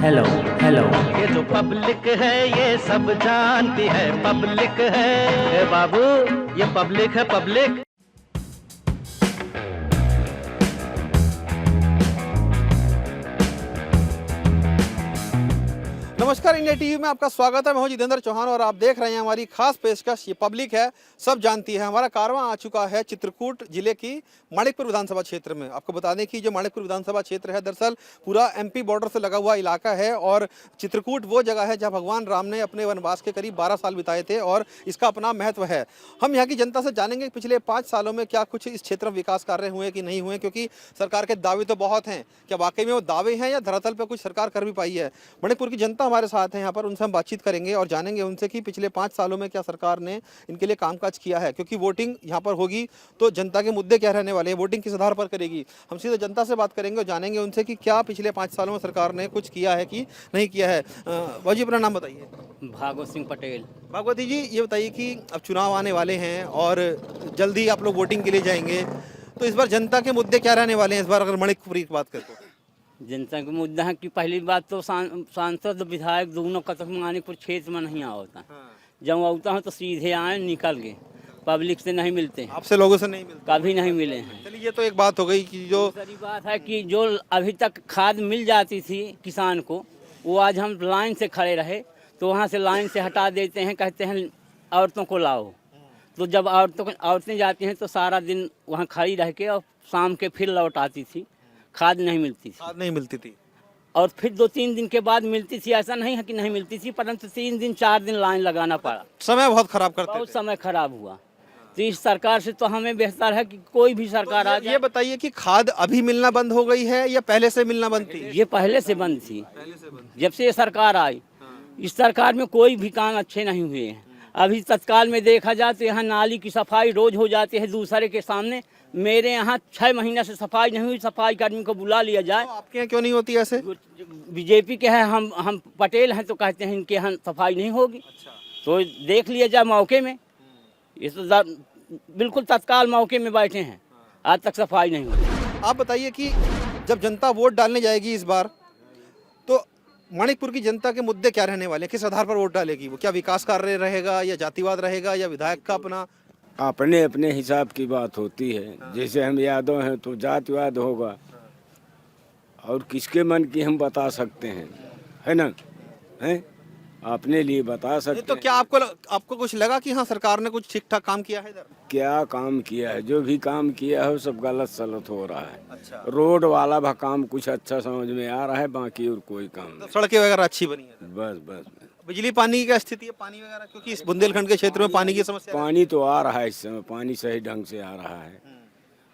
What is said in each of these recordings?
Hello hello. ये जो public है ये सब जानती है, पब्लिक है ए बाबू, ये पब्लिक है पब्लिक। नमस्कार, इंडिया टीवी में आपका स्वागत है। मैं हूं जितेंद्र चौहान और आप देख रहे हैं हमारी खास पेशकश। ये पब्लिक है, सब जानती है। हमारा कारवां आ चुका है चित्रकूट जिले की माणिकपुर विधानसभा क्षेत्र में। आपको बता दें कि जो माणिकपुर विधानसभा क्षेत्र है दरअसल पूरा एमपी बॉर्डर से लगा हुआ इलाका है और चित्रकूट वो जगह है जहाँ भगवान राम ने अपने वनवास के करीब 12 साल बिताए थे और इसका अपना महत्व है। हम यहाँ की जनता से जानेंगे पिछले 5 सालों में क्या कुछ इस क्षेत्र में विकास कार्य हुए कि नहीं हुए, क्योंकि सरकार के दावे तो बहुत हैं। क्या वाकई में वो दावे हैं या धरातल पर कुछ सरकार कर भी पाई है? मणिपुर की जनता हमारे साथ है यहाँ पर, उनसे हम बातचीत करेंगे और जानेंगे उनसे कि पिछले 5 सालों में क्या सरकार ने इनके लिए कामकाज किया है, क्योंकि वोटिंग यहाँ पर होगी तो जनता के मुद्दे क्या रहने वाले हैं, वोटिंग किस आधार पर करेगी। हम सीधे जनता से बात करेंगे और जानेंगे उनसे कि क्या पिछले 5 सालों में सरकार ने कुछ किया है कि नहीं किया है। भाजी अपना नाम बताइए। भागवत सिंह पटेल। भागवती जी, ये बताइए कि अब चुनाव आने वाले हैं और जल्दी आप लोग वोटिंग के लिए जाएंगे, तो इस बार जनता के मुद्दे क्या रहने वाले हैं इस बार, अगर मणिपुर की बात करें तो? जनता का मुद्दा है कि पहली बात तो सांसद विधायक दोनों कतक मानिकपुर क्षेत्र में नहीं होता। जब आता हूँ तो सीधे आए निकल गए, पब्लिक से नहीं मिलते हैं। आपसे लोगों से नहीं मिलते? कभी नहीं मिले हैं। चलिए, ये तो एक बात हो गई कि जो दूसरी बात है कि जो अभी तक खाद मिल जाती थी किसान को, वो आज हम लाइन से खड़े रहे तो वहाँ से लाइन से हटा देते हैं, कहते हैं औरतों को लाओ। तो जब औरतें जाती हैं तो सारा दिन वहाँ खड़ी रह के और शाम के फिर लौट आती थी, खाद नहीं मिलती थी। खाद नहीं मिलती थी और फिर 2-3 दिन के बाद मिलती थी, ऐसा नहीं है कि नहीं मिलती थी, परंतु 3 दिन 4 दिन लाइन लगाना पड़ा। समय बहुत खराब करते बहुत थे। समय खराब हुआ। तो इस सरकार से तो हमें बेहतर है कि कोई भी सरकार आ ये जाए। बताइए कि खाद अभी मिलना बंद हो गई है या पहले से मिलना बंद थी? ये पहले से बंद थी, जब से ये सरकार आई। इस सरकार में कोई भी काम अच्छे नहीं हुए हैं। अभी तत्काल में देखा जाए तो यहाँ नाली की सफाई रोज हो जाती है दूसरे के सामने। मेरे यहाँ 6 महीने से सफाई नहीं हुई। सफाई कर्मी को बुला लिया जाए। तो आपके यहाँ क्यों नहीं होती ऐसे? बीजेपी के हैं, हम पटेल हैं तो कहते हैं इनके यहाँ सफाई नहीं होगी। तो देख लिया जाए मौके में। ये तो बिल्कुल तत्काल मौके में बैठे हैं, आज तक सफाई नहीं हुई। आप बताइए कि जब जनता वोट डालने जाएगी इस बार, तो मणिपुर की जनता के मुद्दे क्या रहने वाले हैं? किस आधार पर वोट डालेगी वो? क्या विकास कार्य रहेगा या जातिवाद रहेगा या विधायक का अपना? अपने अपने हिसाब की बात होती है। जैसे हम यादव हैं तो जातिवाद होगा, और किसके मन की हम बता सकते हैं, है ना? हैं, अपने लिए बता सकते तो हैं। क्या आपको कुछ लगा कि हाँ सरकार ने कुछ ठीक ठाक काम किया है इधर? क्या काम किया है? जो भी काम किया है वो सब गलत सलत हो रहा है। अच्छा। रोड वाला भी काम कुछ अच्छा समझ में आ रहा है, बाकी और कोई काम नहीं। सड़कें वगैरह अच्छी बनी है? बस बस। बिजली पानी की क्या स्थिति है, पानी वगैरह? क्योंकि इस बुंदेलखंड के क्षेत्र में पानी की समस्या है। पानी तो आ रहा है इस समय, पानी सही ढंग से आ रहा है।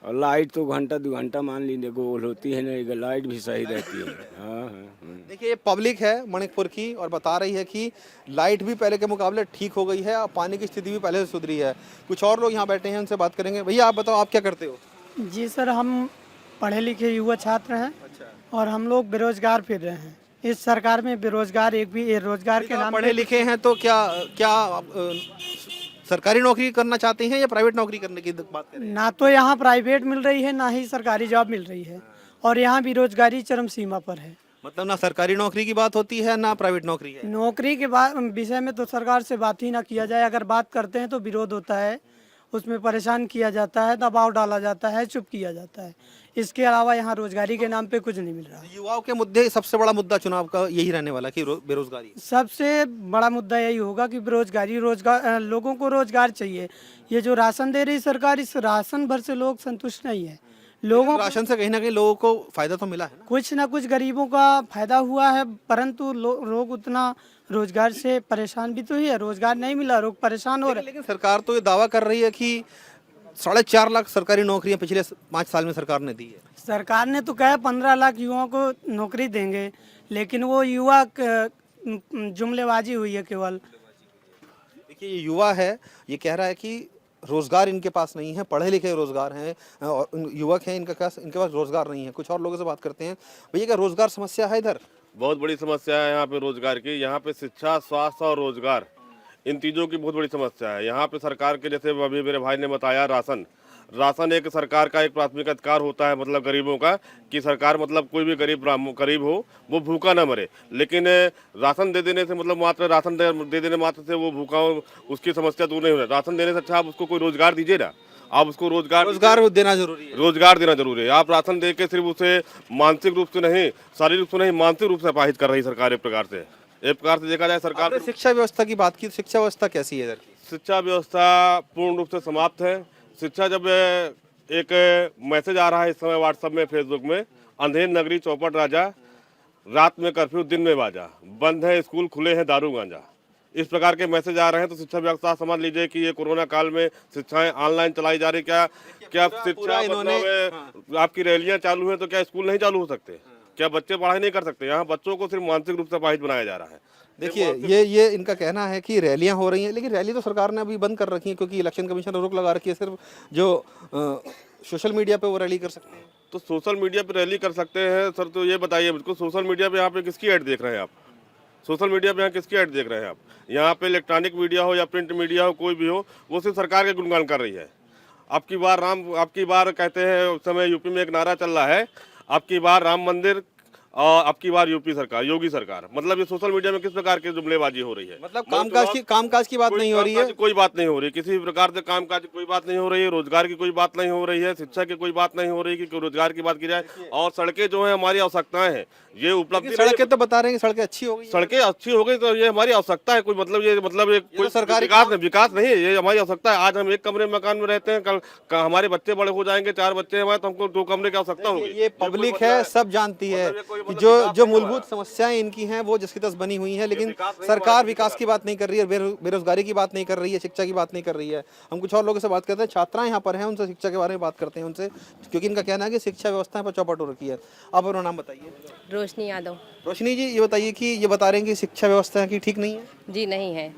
और लाइट तो घंटा 2 घंटा मान लीजिए गोल होती है ना, लाइट भी सही रहती है। हाँ हाँ। देखिए, ये पब्लिक है मणिपुर की और बता रही है कि लाइट भी पहले के मुकाबले ठीक हो गई है और पानी की स्थिति भी पहले से सुधरी है। कुछ और लोग यहाँ बैठे हैं, उनसे बात करेंगे। भैया आप बताओ, आप क्या करते हो? जी सर, हम पढ़े लिखे युवा छात्र हैं। अच्छा। और हम लोग बेरोजगार फिर रहे हैं। इस सरकार में बेरोजगार एक भी रोजगार के नाम पढ़े लिखे हैं तो क्या क्या आप, सरकारी नौकरी करना चाहते हैं या प्राइवेट नौकरी करने की बात करें? ना तो यहाँ प्राइवेट मिल रही है ना ही सरकारी जॉब मिल रही है, और यहाँ बेरोजगारी चरम सीमा पर है। मतलब ना सरकारी नौकरी की बात होती है ना प्राइवेट नौकरी है। नौकरी के विषय में तो सरकार से बात ही ना किया जाए। अगर बात करते हैं तो विरोध होता है, उसमें परेशान किया जाता है, दबाव डाला जाता है, चुप किया जाता है। इसके अलावा यहाँ रोजगारी के नाम पे कुछ नहीं मिल रहा। युवाओं के मुद्दे, सबसे बड़ा मुद्दा चुनाव का यही रहने वाला कि बेरोजगारी। सबसे बड़ा मुद्दा यही होगा कि बेरोजगारी, लोगों को रोजगार चाहिए। ये जो राशन दे रही सरकार, इस राशन भर से लोग संतुष्ट नहीं है। लोगों राशन से कहीं ना कहीं लोगों को फायदा तो मिला है ना? कुछ ना कुछ गरीबों का फायदा हुआ है, परंतु लोग उतना रोजगार से परेशान भी तो ही है। रोजगार नहीं मिला, लोग परेशान हो रहे हैं। लेकिन सरकार तो ये दावा कर रही है कि 4.5 लाख सरकारी नौकरियां पिछले 5 साल में सरकार ने दी है। सरकार ने तो कहा 15 लाख युवाओं को नौकरी देंगे, लेकिन वो युवा जुमलेबाजी हुई है केवल। देखिए, ये युवा है, ये कह रहा है कि रोजगार इनके पास नहीं है, पढ़े लिखे रोजगार हैं और युवक हैं, इनके पास रोजगार नहीं है। कुछ और लोगों से बात करते हैं। भैया, क्या रोजगार समस्या है इधर? बहुत बड़ी समस्या है यहाँ पे रोजगार की। यहाँ पे शिक्षा, स्वास्थ्य और रोजगार, इन चीज़ों की बहुत बड़ी समस्या है यहाँ पे। सरकार के जैसे अभी मेरे भाई ने बताया, राशन एक सरकार का एक प्राथमिक अधिकार होता है, मतलब गरीबों का, कि सरकार मतलब कोई भी गरीब हो वो भूखा ना मरे। लेकिन राशन दे देने से मतलब मात्र राशन दे देने मात्र से वो भूखा उसकी समस्या दूर नहीं हो रही। राशन देने से अच्छा आप उसको कोई रोजगार दीजिए ना, आप उसको रोजगार देना जरूरी है। रोजगार देना जरूरी है। आप राशन दे के सिर्फ उसे मानसिक रूप से नहीं, शारीरिक रूप से नहीं, मानसिक रूप से अपाहिज कर रही सरकार। एक प्रकार से देखा जाए सरकार। आपने शिक्षा व्यवस्था की बात की, शिक्षा व्यवस्था कैसी है इधर की? शिक्षा व्यवस्था पूर्ण रूप से समाप्त है। शिक्षा जब एक मैसेज आ रहा है इस समय व्हाट्सएप में, फेसबुक में, अंधेर नगरी चौपट राजा, रात में कर्फ्यू दिन में बाजा, बंद है स्कूल खुले हैं दारू गांजा, इस प्रकार के मैसेज आ रहे हैं। तो शिक्षा व्यवस्था समझ लीजिए कि ये कोरोना काल में शिक्षाएं ऑनलाइन चलाई जा रही। क्या शिक्षा मतलब आपकी रैलियां चालू हैं तो क्या स्कूल नहीं चालू हो सकते? क्या बच्चे पढ़ाई नहीं कर सकते? यहाँ बच्चों को सिर्फ मानसिक रूप से अपाहिज बनाया जा रहा है। देखिए ये इनका कहना है कि रैलियां हो रही हैं, लेकिन रैली तो सरकार ने अभी बंद कर रखी है क्योंकि इलेक्शन कमीशन ने रोक लगा रखी है। सिर्फ जो सोशल मीडिया पे वो रैली कर सकते हैं। तो सोशल मीडिया पे रैली कर सकते हैं सर, तो ये बताइए मुझको, सोशल मीडिया पे यहाँ पे किसकी ऐड देख रहे हैं आप? सोशल मीडिया पे यहाँ किसकी ऐड देख रहे हैं आप? यहाँ पे इलेक्ट्रॉनिक मीडिया हो या प्रिंट मीडिया हो, कोई भी हो, वो सिर्फ सरकार के गुणगान कर रही है। अब की बार कहते हैं, उस समय यूपी में एक नारा चल रहा है, अब की बार राम मंदिर और अब की बार यूपी सरकार, योगी सरकार। मतलब ये सोशल मीडिया में किस प्रकार की जुमलेबाजी हो रही है? मतलब कामकाज की बात नहीं हो रही है, कोई बात नहीं हो रही, किसी प्रकार से कामकाज की कोई बात नहीं हो रही है, रोजगार की कोई बात नहीं हो रही है, शिक्षा की कोई बात नहीं हो रही कि रोजगार की बात की जाए। और सड़कें जो है हमारी आवश्यकताएं हैं, ये उपलब्धि। सड़कें तो बता रहे हैं सड़कें अच्छी हो गई, सड़कें अच्छी हो गई तो ये हमारी आवश्यकता है। कोई मतलब ये कोई सरकारी विकास नहीं है, ये हमारी आवश्यकता है। आज हम एक कमरे मकान में रहते हैं, कल हमारे बच्चे बड़े हो जाएंगे, 4 बच्चे हमारे, तो हमको 2 कमरे की आवश्यकता होगी। ये पब्लिक है, सब जानती है कि जो मूलभूत समस्याएं इनकी हैं वो जिसकी तस बनी हुई हैं, लेकिन सरकार विकास की बात नहीं कर रही है, बेरोजगारी की बात नहीं कर रही है, शिक्षा की बात नहीं कर रही है। हम कुछ और लोगों से बात करते हैं, छात्राएं यहाँ पर हैं, उनसे शिक्षा के बारे में बात करते हैं उनसे, क्योंकि इनका कहना है कि शिक्षा व्यवस्था पर चौपट हो रखी है। आप अपना नाम बताइए। रोशनी यादव। रोशनी जी, ये बताइए कि ये बता रहे हैं कि शिक्षा व्यवस्था की ठीक नहीं है? जी नहीं है,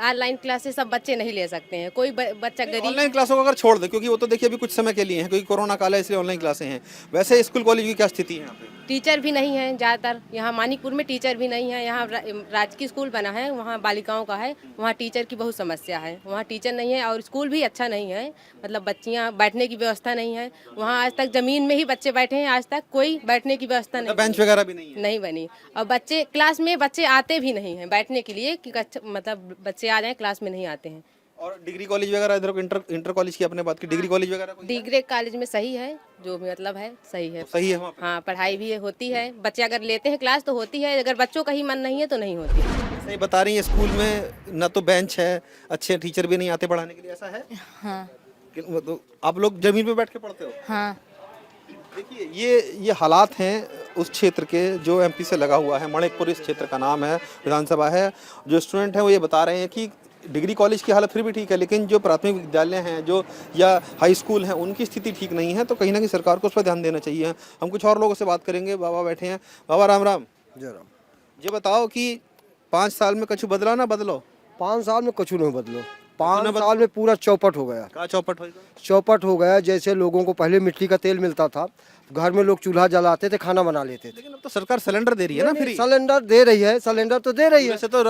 ऑनलाइन क्लासेस सब बच्चे नहीं ले सकते हैं। कोई बच्चा गरीब ऑनलाइन क्लासों को अगर छोड़ दे, क्योंकि वो तो देखिए अभी कुछ समय के लिए हैं, क्योंकि कोरोना काल है इसलिए ऑनलाइन क्लासें हैं। वैसे स्कूल कॉलेज की क्या स्थिति है यहाँ पे? टीचर भी नहीं है ज़्यादातर, यहाँ मानिकपुर में टीचर भी नहीं है। यहाँ राजकीय स्कूल बना है, वहाँ बालिकाओं का है, वहाँ टीचर की बहुत समस्या है, वहाँ टीचर नहीं है और स्कूल भी अच्छा नहीं है। मतलब बच्चियाँ बैठने की व्यवस्था नहीं है वहाँ, आज तक ज़मीन में ही बच्चे बैठे हैं, आज तक कोई बैठने की व्यवस्था नहीं, बेंच वगैरह भी नहीं बनी। और बच्चे क्लास में बच्चे आते भी नहीं हैं बैठने के लिए कि मतलब बच्चे आ जाएँ, क्लास में नहीं आते हैं। और डिग्री कॉलेज वगैरह इधर इंटर कॉलेज की आपने बात की, डिग्री कॉलेज वगैरह डिग्री कॉलेज में सही है, जो भी मतलब है सही है, सही है वहाँ पे? हाँ, पढ़ाई भी होती है, बच्चे अगर लेते हैं क्लास तो होती है, अगर बच्चों का ही मन नहीं है तो नहीं होती है। सही बता रही है, स्कूल में न तो बेंच है, अच्छे टीचर भी नहीं आते पढ़ाने के लिए, ऐसा है? हाँ। तो आप लोग जमीन पे बैठ के पढ़ते हो? हाँ। देखिए ये हालात हैं उस क्षेत्र के जो एमपी से लगा हुआ है, मणिकपुर इस क्षेत्र का नाम है, विधानसभा है। जो स्टूडेंट हैं वो ये बता रहे हैं कि डिग्री कॉलेज की हालत फिर भी ठीक है, लेकिन जो प्राथमिक विद्यालय हैं जो या हाई स्कूल हैं उनकी स्थिति ठीक नहीं है। तो कहीं ना कहीं सरकार को उस पर ध्यान देना चाहिए। हम कुछ और लोगों से बात करेंगे। बाबा बैठे हैं। बाबा राम राम। जय राम। ये बताओ कि 5 साल में कछु बदला ना बदलो? 5 साल में कछु नहीं बदलो, 5 साल में पूरा चौपट हो गया। क्या चौपट होगा? चौपट हो गया। जैसे लोगों को पहले मिट्टी का तेल मिलता था, घर में लोग चूल्हा जलाते थे, खाना बना लेते थे। लेकिन अब तो सरकार सिलेंडर दे रही है ना फ्री। सिलेंडर दे रही है, सिलेंडर तो दे रही है। वैसे तो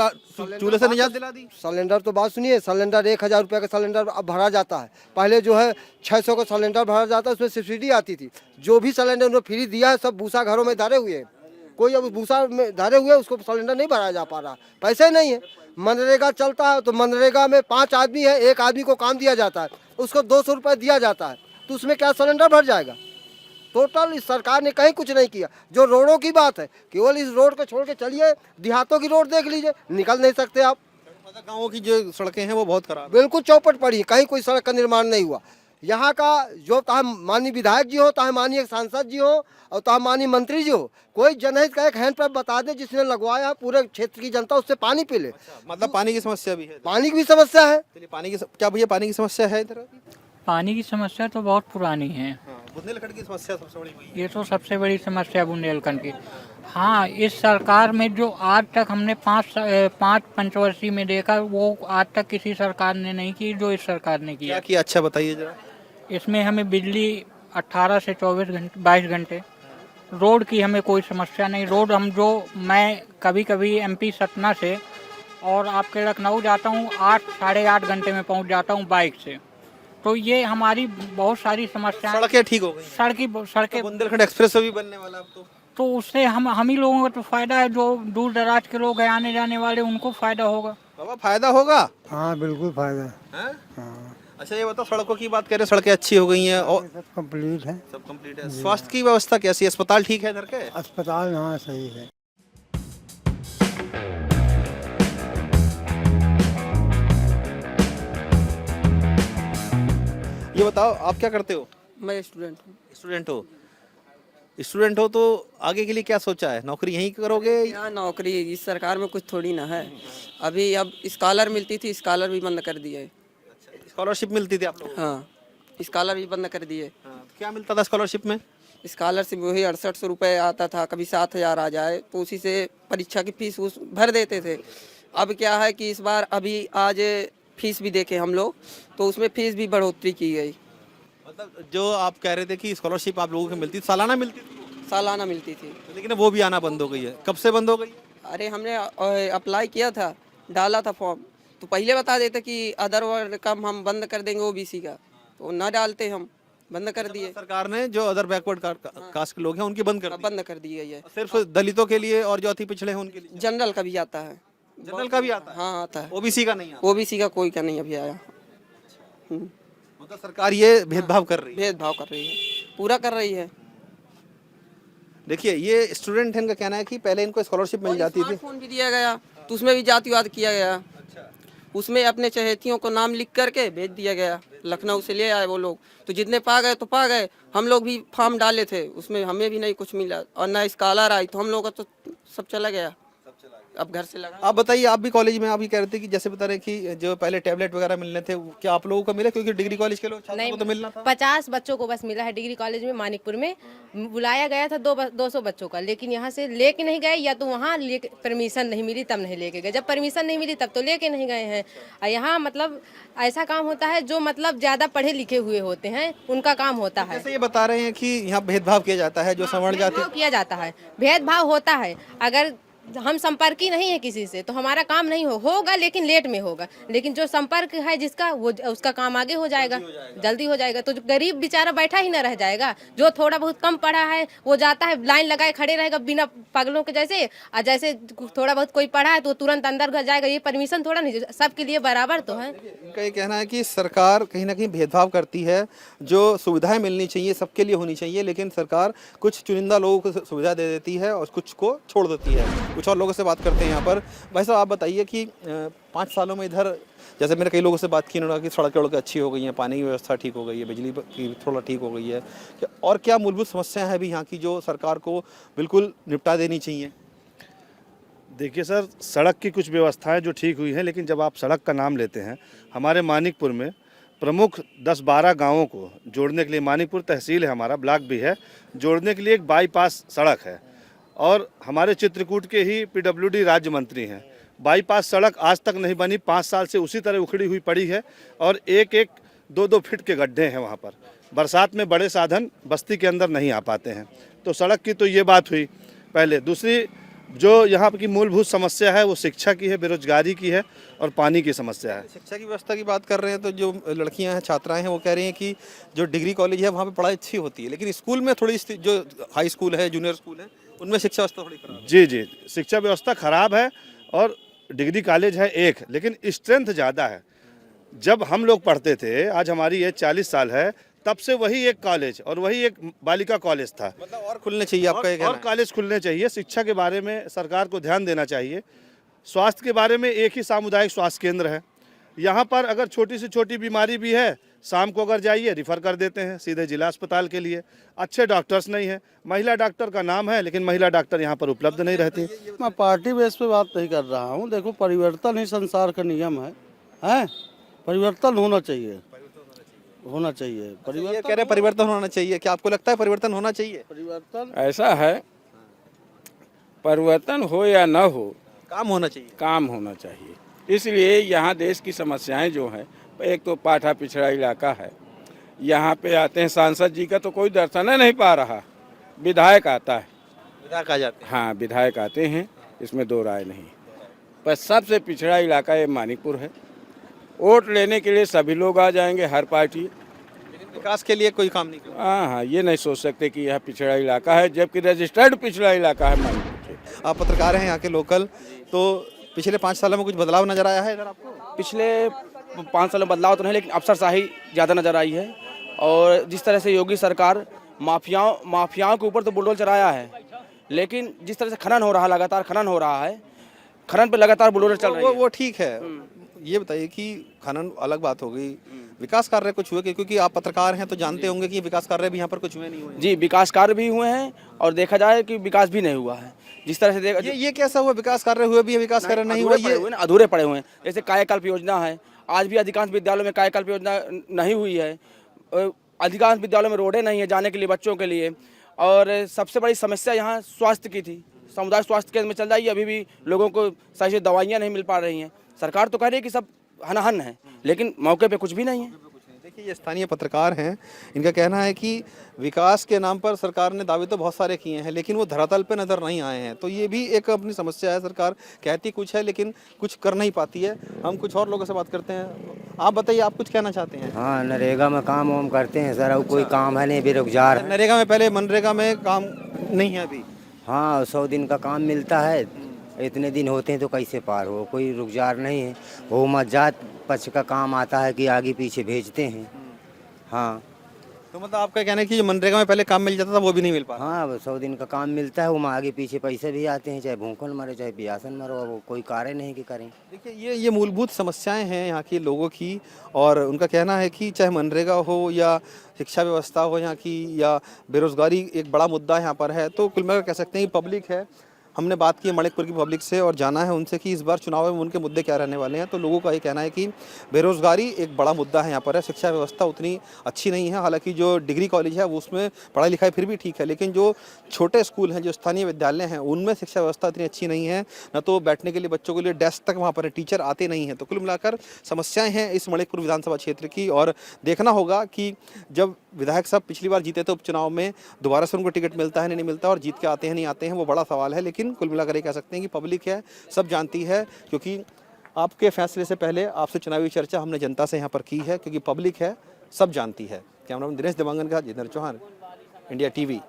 चूल्हे से निजात दिला दी। सिलेंडर तो बात सुनिए, सिलेंडर 1000 रुपये का सिलेंडर अब भरा जाता है। पहले जो है 600 का सिलेंडर भरा जाता है, उसमें सब्सिडी आती थी। जो भी सिलेंडर उन्होंने फ्री दिया है सब भूसा घरों में धरे हुए हैं। कोई अब भूसा में धरे हुए उसको सिलेंडर नहीं भराया जा पा रहा, पैसे नहीं है। मनरेगा चलता है तो मनरेगा में 5 आदमी है, 1 आदमी को काम दिया जाता है, उसको 200 रुपये दिया जाता है, तो उसमें क्या सिलेंडर भर जाएगा? टोटल इस सरकार ने कहीं कुछ नहीं किया। जो रोडों की बात है, केवल इस रोड को छोड़ के चलिए, देहातों की रोड देख लीजिए, निकल नहीं सकते आप। गाँवों की जो सड़कें हैं वो बहुत खराब, बिल्कुल चौपट पड़ी है, कहीं कोई सड़क का निर्माण नहीं हुआ। यहाँ का जो चाहे माननीय विधायक जी हो, चाहे माननीय सांसद जी हो और चाहे माननीय मंत्री जी हो, कोई जनहित का एक हैंड पंप बता दे जिसने लगवाया, पूरे क्षेत्र की जनता उससे पानी पी ले। मतलब पानी की समस्या भी है? पानी की भी समस्या है। पानी की क्या भैया पानी की समस्या है इधर? पानी की समस्या तो बहुत पुरानी है। बुंदेलखंड की समस्या सबसे बड़ी हुई है। ये तो सबसे बड़ी समस्या बुंदेलखंड की। हाँ, इस सरकार में जो आज तक हमने 5 पंचवर्षीय में देखा, वो आज तक किसी सरकार ने नहीं की जो इस सरकार ने किया। क्या किया? अच्छा बताइए जरा। इसमें हमें बिजली 18 से 22 घंटे, रोड की हमें कोई समस्या नहीं। रोड मैं कभी कभी एमपी सतना से और आपके लखनऊ जाता हूँ 8 साढ़े 8 घंटे में पहुँच जाता हूँ बाइक से। तो ये हमारी बहुत सारी समस्याएं, सड़कें ठीक हो गई, सड़कें बुंदेलखंड एक्सप्रेस वे भी बनने वाला अब तो उससे हम ही लोगों को तो फायदा है, जो दूर दराज के लोग हैं आने जाने वाले उनको फायदा होगा। बाबा फायदा होगा। हाँ बिल्कुल फायदा हैं? अच्छा ये बताओ, सड़कों की बात करें, सड़कें अच्छी हो गई हैं और सब कंप्लीट है। सब कंप्लीट है। स्वास्थ्य की व्यवस्था कैसी है? अस्पताल ठीक है इधर के? अस्पताल हाँ सही है। ये बताओ आप क्या करते हो? मैं स्टूडेंट हूँ। स्टूडेंट हो? स्टूडेंट हो तो आगे के लिए क्या सोचा है? नौकरी यहीं करोगे? यहाँ नौकरी इस सरकार में कुछ थोड़ी ना है। अभी अब स्कॉलर मिलती थी, स्कॉलर भी बंद कर दिए। स्कॉलरशिप मिलती थी आप लोगों को? हाँ स्कॉलर भी बंद कर दिए। हाँ, तो क्या मिलता था स्कॉलरशिप में? स्कॉलरशिप वही 6800 रुपये आता था, कभी 7000 आ जाए, तो उसी से परीक्षा की फीस उस भर देते थे। अब क्या है कि इस बार अभी आज फीस भी देखे हम लोग, तो उसमें फीस भी बढ़ोतरी की गई। मतलब जो आप कह रहे थे कि स्कॉलरशिप आप लोगों को मिलती, सालाना मिलती थी, सालाना मिलती थी, लेकिन वो भी आना बंद हो गई है। कब से बंद हो गई? अरे हमने अप्लाई किया था, डाला था फॉर्म, तो पहले बता देते कि अदर वर्ग का हम बंद कर देंगे ओबीसी का, तो ना डालते, हम बंद कर दिए। सरकार ने जो अदर बैकवर्ड कास्ट के लोग हैं उनकी बंद कर दी। बंद कर दी गई है। सिर्फ दलितों के लिए और जो अति पिछड़े हैं उनके लिए। जनरल का भी आता है। जनरल का भी आता है? हाँ आता है। ओबीसी का नहीं आता? ओबीसी का कोई का नहीं अभी आया। मतलब सरकार ये भेदभाव कर रही है। भेदभाव कर रही है, पूरा कर रही है। देखिए ये स्टूडेंट है, इनका कहना है कि पहले इनको स्कॉलरशिप मिल जाती थी, स्मार्टफोन भी दिया गया, तो उसमें भी जातिवाद किया गया। उसमें अपने चहेतियों को नाम लिख करके भेज दिया गया, लखनऊ से ले आए वो लोग, तो जितने पा गए तो पा गए। हम लोग भी फॉर्म डाले थे, उसमें हमें भी नहीं कुछ मिला, और ना स्कॉलर आई, तो हम लोग का तो सब चला गया, अब घर से लगा। आप बताइए, आप भी कॉलेज में आप ही कह रहे थे कि जैसे बता रहे कि जो पहले टैबलेट वगैरह मिलने थे, क्या आप लोगों को मिले? क्योंकि डिग्री कॉलेज के लोग छात्रों को तो मिलना था। 50 बच्चों को बस मिला है डिग्री कॉलेज में मानिकपुर में। बुलाया गया था 200 बच्चों का, लेकिन यहाँ से लेके नहीं गए, या तो वहाँ परमिशन नहीं मिली तब नहीं लेके गए। जब परमिशन नहीं मिली तब तो लेके नहीं गए हैं। और यहाँ मतलब ऐसा काम होता है जो मतलब ज़्यादा पढ़े लिखे हुए होते हैं उनका काम होता है। जैसे ये बता रहे हैं कि यहाँ भेदभाव किया जाता है, जो सवर्ण जाति भेदभाव किया जाता है, भेदभाव होता है। अगर हम संपर्क ही नहीं है किसी से तो हमारा काम नहीं होगा, लेकिन लेट में होगा। लेकिन जो संपर्क है जिसका, वो उसका काम आगे हो जाएगा, जल्दी हो जाएगा। तो जो गरीब बेचारा बैठा ही ना रह जाएगा, जो थोड़ा बहुत कम पढ़ा है वो जाता है, लाइन लगाए खड़े रहेगा बिना पागलों के जैसे। और जैसे थोड़ा बहुत कोई पढ़ा है तो तुरंत अंदर घर जाएगा। ये परमिशन थोड़ा नहीं, सबके लिए बराबर तो है। इनका ये कहना है कि सरकार कहीं ना कहीं भेदभाव करती है। जो सुविधाएं मिलनी चाहिए सबके लिए होनी चाहिए, लेकिन सरकार कुछ चुनिंदा लोगों को सुविधा दे देती है और कुछ को छोड़ देती है। कुछ और लोगों से बात करते हैं यहाँ पर। भाई साहब आप बताइए कि 5 सालों में इधर, जैसे मैंने कई लोगों से बात की, उन्होंने कि सड़कें अच्छी हो गई हैं, पानी की व्यवस्था ठीक हो गई है, बिजली की थोड़ा ठीक हो गई है, और क्या मूलभूत समस्याएं हैं अभी यहाँ की जो सरकार को बिल्कुल निपटा देनी चाहिए? देखिए सर, सड़क की कुछ व्यवस्थाएं जो ठीक हुई हैं, लेकिन जब आप सड़क का नाम लेते हैं, हमारे मानिकपुर में प्रमुख 10-12 गांवों को जोड़ने के लिए, मानिकपुर तहसील है हमारा, ब्लॉक भी है, जोड़ने के लिए एक बाईपास सड़क है। और हमारे चित्रकूट के ही पीडब्ल्यूडी राज्य मंत्री हैं। बाईपास सड़क आज तक नहीं बनी, 5 साल से उसी तरह उखड़ी हुई पड़ी है, और 1-2 फीट के गड्ढे हैं वहाँ पर। बरसात में बड़े साधन बस्ती के अंदर नहीं आ पाते हैं। तो सड़क की तो ये बात हुई पहले। दूसरी जो यहाँ की मूलभूत समस्या है वो शिक्षा की है, बेरोजगारी की है, और पानी की समस्या है। शिक्षा की व्यवस्था की बात कर रहे हैं तो जो लड़कियां हैं, छात्राएं हैं, वो कह रही हैं कि जो डिग्री कॉलेज है वहाँ पे पढ़ाई अच्छी होती है, लेकिन स्कूल में थोड़ी, जो हाई स्कूल है, जूनियर स्कूल है, उनमें शिक्षा व्यवस्था थोड़ी खराब है। जी, शिक्षा व्यवस्था खराब है, और डिग्री कॉलेज है एक, लेकिन स्ट्रेंथ ज़्यादा है। जब हम लोग पढ़ते थे, आज हमारी एज 40 साल है, तब से वही एक कॉलेज और वही एक बालिका कॉलेज था। मतलब और खुलने चाहिए आपका ये कहना है? और कॉलेज खुलने चाहिए। शिक्षा के बारे में सरकार को ध्यान देना चाहिए। स्वास्थ्य के बारे में एक ही सामुदायिक स्वास्थ्य केंद्र है। यहाँ पर अगर छोटी से छोटी बीमारी भी है, शाम को अगर जाइए रिफ़र कर देते हैं सीधे जिला अस्पताल के लिए। अच्छे डॉक्टर्स नहीं हैं। महिला डॉक्टर का नाम है, लेकिन महिला डॉक्टर यहाँ पर उपलब्ध नहीं रहती। मैं पार्टी बेस पे बात नहीं कर रहा हूँ। देखो, परिवर्तन ही संसार का नियम है, परिवर्तन होना चाहिए, होना चाहिए। परिवर्तन कह रहे हैं, परिवर्तन होना चाहिए। क्या आपको लगता है परिवर्तन होना चाहिए? परिवर्तन ऐसा है, परिवर्तन हो या न हो, काम होना चाहिए। काम होना चाहिए। इसलिए यहाँ देश की समस्याएं जो हैं, एक तो पाठा पिछड़ा इलाका है। यहाँ पे आते हैं, सांसद जी का तो कोई दर्शन नहीं पा रहा, विधायक आता है। विधायक आ जाते हैं? हाँ, विधायक आते हैं, इसमें दो राय नहीं। पर सबसे पिछड़ा इलाका ये मानिकपुर है। वोट लेने के लिए सभी लोग आ जाएंगे, हर पार्टी। लेकिन विकास के लिए कोई काम नहीं कर हाँ, ये नहीं सोच सकते कि यह पिछड़ा इलाका है, जबकि रजिस्टर्ड पिछड़ा इलाका है मानीपुर। आप पत्रकार हैं यहाँ के लोकल, तो पिछले 5 सालों में कुछ बदलाव नजर आया है इधर आपको? पिछले 5 सालों में बदलाव तो नहीं, लेकिन अफसरशाही ज़्यादा नज़र आई है। और जिस तरह से योगी सरकार माफियाओं के ऊपर तो बुलडोजर चलाया है, लेकिन जिस तरह से खनन हो रहा है, लगातार खनन हो रहा है, खनन पे लगातार बुलडोजर चल रही है। वो ठीक है। ये बताइए कि खनन अलग बात हो गई, विकास कार्य कुछ हुए? क्योंकि आप पत्रकार हैं तो जानते होंगे कि विकास कार्य भी यहाँ पर कुछ हुए नहीं हुए। जी, विकास कार्य भी हुए हैं और देखा जाए कि विकास भी नहीं हुआ है। जिस तरह से ये कैसा हुआ? विकास कार्य हुए भी है, विकास कार्य नहीं हुआ, ये अधूरे पड़े हुए हैं। जैसे कायाकल्प योजना है, आज भी अधिकांश विद्यालयों में कायाकल्प योजना नहीं हुई है। अधिकांश विद्यालयों में रोडें नहीं है जाने के लिए, बच्चों के लिए। और सबसे बड़ी समस्या यहाँ स्वास्थ्य की थी। समुदाय स्वास्थ्य केंद्र में चल जाइए, अभी भी लोगों को सही से दवाइयाँ नहीं मिल पा रही हैं। सरकार तो कह रही है कि सब हन है, लेकिन मौके पे कुछ भी नहीं है। देखिए, ये स्थानीय पत्रकार हैं, इनका कहना है कि विकास के नाम पर सरकार ने दावे तो बहुत सारे किए हैं, लेकिन वो धरातल पे नजर नहीं आए हैं। तो ये भी एक अपनी समस्या है। सरकार कहती कुछ है लेकिन कुछ कर नहीं पाती है। हम कुछ और लोगों से बात करते हैं। आप बताइए, आप कुछ कहना चाहते हैं? हाँ, नरेगा में काम वाम करते हैं सर, अब कोई काम है नहीं, बेरोजगार है। नरेगा में पहले, मनरेगा में काम नहीं है अभी? हाँ, 100 दिन का काम मिलता है, इतने दिन होते हैं तो कैसे पार हो? कोई रोजगार नहीं है। वो मजात पक्ष का काम आता है कि आगे पीछे भेजते हैं। हाँ, तो मतलब आपका कहना है कि जो मनरेगा में पहले काम मिल जाता था वो भी नहीं मिल पा रहा? हाँ, 100 दिन का काम मिलता है, वो आगे पीछे पैसे भी आते हैं, चाहे भूखन मरो चाहे प्यासन मरो, वो कोई कार्य नहीं कि करें। देखिए, ये मूलभूत समस्याएं हैं यहाँ के लोगों की, और उनका कहना है कि चाहे मनरेगा हो या शिक्षा व्यवस्था हो यहाँ की, या बेरोजगारी एक बड़ा मुद्दा यहाँ पर है। तो कुल मिलाकर कह सकते हैं कि पब्लिक है। हमने बात की माणिकपुर की पब्लिक से और जाना है उनसे कि इस बार चुनाव में उनके मुद्दे क्या रहने वाले हैं। तो लोगों का ये कहना है कि बेरोजगारी एक बड़ा मुद्दा है यहाँ पर है। शिक्षा व्यवस्था उतनी अच्छी नहीं है, हालांकि जो डिग्री कॉलेज है वो उसमें पढ़ाई लिखाई फिर भी ठीक है, लेकिन जो छोटे स्कूल हैं, जो स्थानीय विद्यालय हैं, उनमें शिक्षा व्यवस्था इतनी अच्छी नहीं है। न तो बैठने के लिए बच्चों के लिए डेस्क तक वहाँ पर टीचर आते नहीं हैं। तो कुल मिलाकर समस्याएँ हैं इस माणिकपुर विधानसभा क्षेत्र की, और देखना होगा कि जब विधायक साहब पिछली बार जीते थे उपचुनाव में, दोबारा से उनको टिकट मिलता है नहीं मिलता, और जीत के आते हैं नहीं आते हैं, वो बड़ा सवाल है। लेकिन कुल मिलाकर ये कह सकते हैं कि पब्लिक है, सब जानती है, क्योंकि आपके फैसले से पहले आपसे चुनावी चर्चा हमने जनता से यहाँ पर की है, क्योंकि पब्लिक है, सब जानती है। कैमरामैन दिनेश देवांगन का, जितेंद्र चौहान, इंडिया टीवी।